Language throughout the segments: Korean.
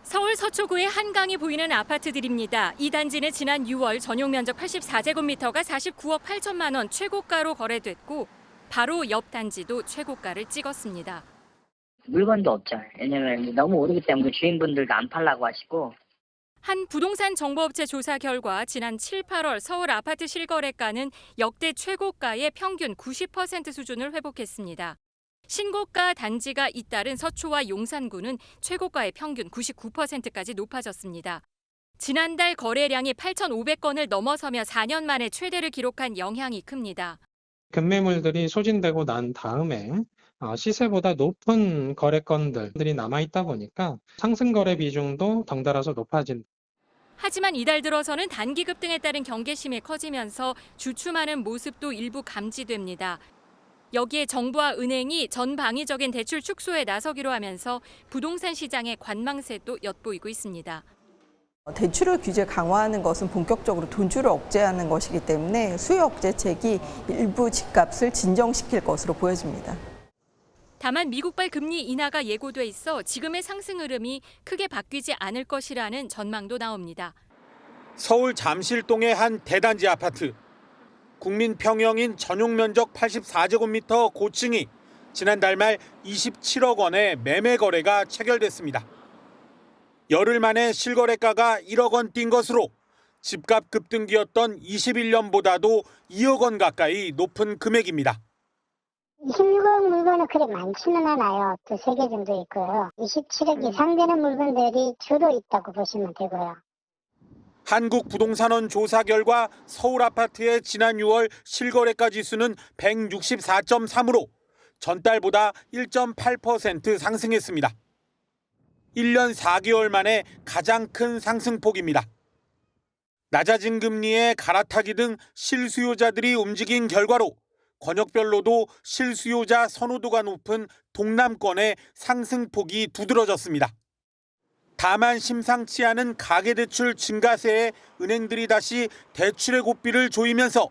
서울 서초구의 한강이 보이는 아파트들입니다. 이 단지는 지난 6월 전용 면적 84제곱미터가 49억 8천만 원 최고가로 거래됐고 바로 옆 단지도 최고가를 찍었습니다. 물건도 없죠. 왜냐면 너무 오르기 때문에 주인분들도 안 팔라고 하시고. 한 부동산 정보업체 조사 결과 지난 7, 8월 서울 아파트 실거래가는 역대 최고가의 평균 90% 수준을 회복했습니다. 신고가 단지가 잇따른 서초와 용산구는 최고가의 평균 99%까지 높아졌습니다. 지난달 거래량이 8,500건을 넘어서며 4년 만에 최대를 기록한 영향이 큽니다. 급매물들이 소진되고 난 다음에 시세보다 높은 거래건들이 남아있다 보니까 상승 거래 비중도 덩달아서 높아진. 하지만 이달 들어서는 단기 급등에 따른 경계심이 커지면서 주춤하는 모습도 일부 감지됩니다. 여기에 정부와 은행이 전방위적인 대출 축소에 나서기로 하면서 부동산 시장의 관망세도 엿보이고 있습니다. 대출을 규제 강화하는 것은 본격적으로 돈줄을 억제하는 것이기 때문에 수요 억제책이 일부 집값을 진정시킬 것으로 보여집니다. 다만 미국발 금리 인하가 예고돼 있어 지금의 상승 흐름이 크게 바뀌지 않을 것이라는 전망도 나옵니다. 서울 잠실동의 한 대단지 아파트. 국민평형인 전용 면적 84제곱미터 고층이 지난달 말 27억 원의 매매 거래가 체결됐습니다. 열흘 만에 실거래가가 1억 원 뛴 것으로 집값 급등기였던 21년보다도 2억 원 가까이 높은 금액입니다. 26억 물건은 그리 많지는 않아요. 또 3개 정도 있고요. 27억 이상 되는 물건들이 주로 있다고 보시면 되고요. 한국부동산원 조사 결과 서울 아파트의 지난 6월 실거래가 지수는 164.3으로 전달보다 1.8% 상승했습니다. 1년 4개월 만에 가장 큰 상승폭입니다. 낮아진 금리에 갈아타기 등 실수요자들이 움직인 결과로 권역별로도 실수요자 선호도가 높은 동남권의 상승폭이 두드러졌습니다. 다만 심상치 않은 가계대출 증가세에 은행들이 다시 대출의 고삐를 조이면서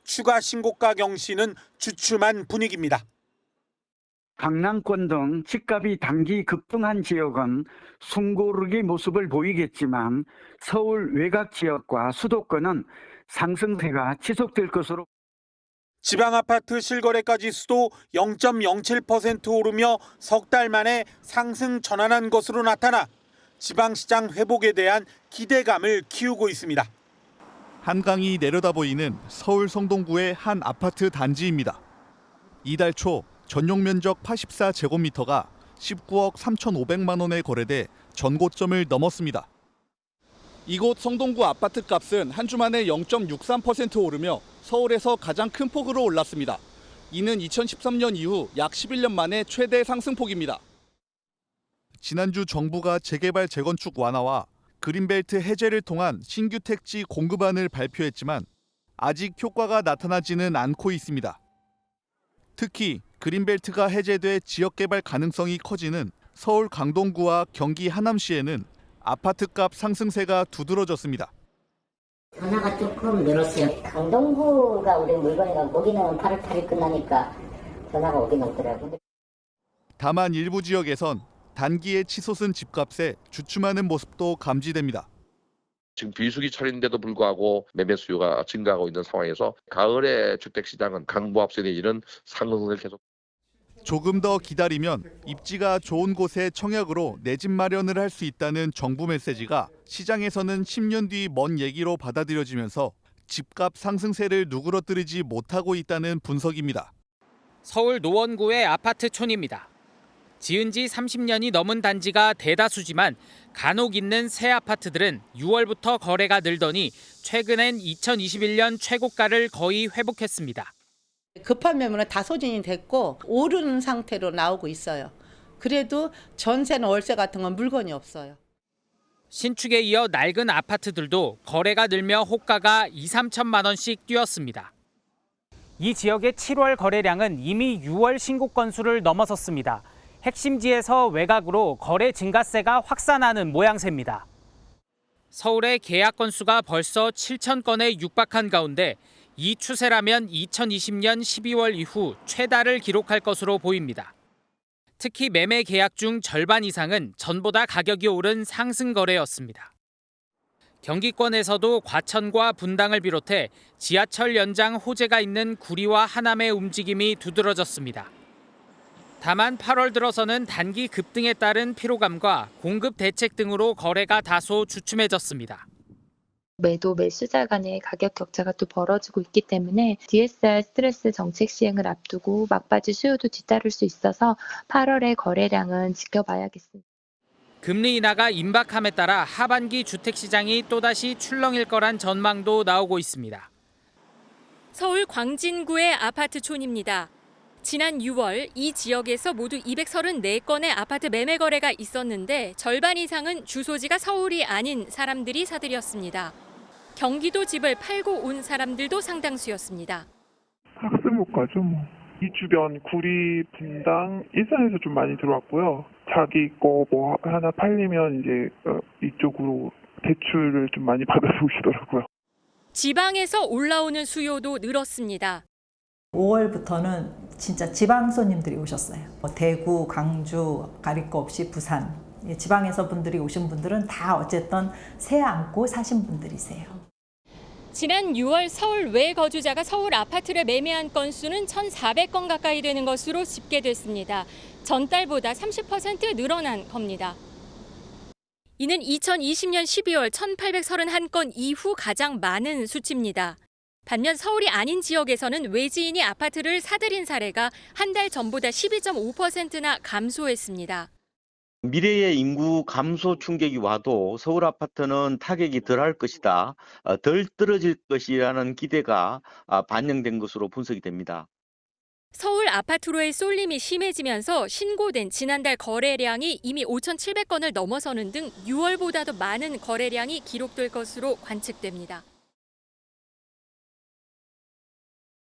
추가 신고가 경시는 주춤한 분위기입니다. 강남권 등 집값이 단기 급등한 지역은 숨고르기 모습을 보이겠지만 서울 외곽 지역과 수도권은 상승세가 지속될 것으로. 지방아파트 실거래가 지수도 0.07% 오르며 석 달 만에 상승 전환한 것으로 나타나 지방시장 회복에 대한 기대감을 키우고 있습니다. 한강이 내려다 보이는 서울 성동구의 한 아파트 단지입니다. 이달 초 전용 면적 84제곱미터가 19억 3,500만 원에 거래돼 전고점을 넘었습니다. 이곳 성동구 아파트 값은 한 주 만에 0.63% 오르며 서울에서 가장 큰 폭으로 올랐습니다. 이는 2013년 이후 약 11년 만에 최대 상승폭입니다. 지난주 정부가 재개발 재건축 완화와 그린벨트 해제를 통한 신규 택지 공급안을 발표했지만 아직 효과가 나타나지는 않고 있습니다. 특히 그린벨트가 해제돼 지역개발 가능성이 커지는 서울 강동구와 경기 하남시에는 아파트값 상승세가 두드러졌습니다. 변화가 조금 늘었어요. 강동구가 우리 물건이가 거기는 8월 8일 끝나니까 변화가 오긴 오더라고요. 다만 일부 지역에선 단기에 치솟은 집값에 주춤하는 모습도 감지됩니다. 지금 비수기 철인데도 불구하고 매매 수요가 증가하고 있는 상황에서 가을에 주택시장은 강보합세 내지는 상승을 계속. 조금 더 기다리면 입지가 좋은 곳에 청약으로 내 집 마련을 할 수 있다는 정부 메시지가 시장에서는 10년 뒤 먼 얘기로 받아들여지면서 집값 상승세를 누그러뜨리지 못하고 있다는 분석입니다. 서울 노원구의 아파트촌입니다. 지은 지 30년이 넘은 단지가 대다수지만 간혹 있는 새 아파트들은 6월부터 거래가 늘더니 최근엔 2021년 최고가를 거의 회복했습니다. 급한 매물은 다 소진이 됐고 오르는 상태로 나오고 있어요. 그래도 전세나 월세 같은 건 물건이 없어요. 신축에 이어 낡은 아파트들도 거래가 늘며 호가가 2, 3천만 원씩 뛰었습니다. 이 지역의 7월 거래량은 이미 6월 신고 건수를 넘어섰습니다. 핵심지에서 외곽으로 거래 증가세가 확산하는 모양새입니다. 서울의 계약 건수가 벌써 7천 건에 육박한 가운데 이 추세라면 2020년 12월 이후 최다를 기록할 것으로 보입니다. 특히 매매 계약 중 절반 이상은 전보다 가격이 오른 상승 거래였습니다. 경기권에서도 과천과 분당을 비롯해 지하철 연장 호재가 있는 구리와 하남의 움직임이 두드러졌습니다. 다만 8월 들어서는 단기 급등에 따른 피로감과 공급 대책 등으로 거래가 다소 주춤해졌습니다. 매도 매수자 간의 가격 격차가 또 벌어지고 있기 때문에 DSR 스트레스 정책 시행을 앞두고 막바지 수요도 뒤따를 수 있어서 8월의 거래량은 지켜봐야겠습니다. 금리 인하가 임박함에 따라 하반기 주택시장이 또다시 출렁일 거란 전망도 나오고 있습니다. 서울 광진구의 아파트촌입니다. 지난 6월 이 지역에서 모두 234건의 아파트 매매 거래가 있었는데 절반 이상은 주소지가 서울이 아닌 사람들이 사들였습니다. 경기도 집을 팔고 온 사람들도 상당수였습니다. 학습 가죠 뭐. 이 주변 구리, 분당, 일산에서 좀 많이 들어왔고요. 자기 거 뭐 하나 팔리면 이제 이쪽으로 대출을 좀 많이 받아서 오시더라고요. 지방에서 올라오는 수요도 늘었습니다. 5월부터는 진짜 지방 손님들이 오셨어요. 대구, 광주, 가릴 거 없이 부산. 지방에서 분들이 오신 분들은 다 어쨌든 새 안고 사신 분들이세요. 지난 6월 서울 외 거주자가 서울 아파트를 매매한 건수는 1,400건 가까이 되는 것으로 집계됐습니다. 전달보다 30% 늘어난 겁니다. 이는 2020년 12월 1,831건 이후 가장 많은 수치입니다. 반면 서울이 아닌 지역에서는 외지인이 아파트를 사들인 사례가 한 달 전보다 12.5%나 감소했습니다. 미래의 인구 감소 충격이 와도 서울 아파트는 타격이 덜할 것이다, 덜 떨어질 것이라는 기대가 반영된 것으로 분석이 됩니다. 서울 아파트로의 쏠림이 심해지면서 신고된 지난달 거래량이 이미 5,700건을 넘어서는 등 6월보다도 많은 거래량이 기록될 것으로 관측됩니다.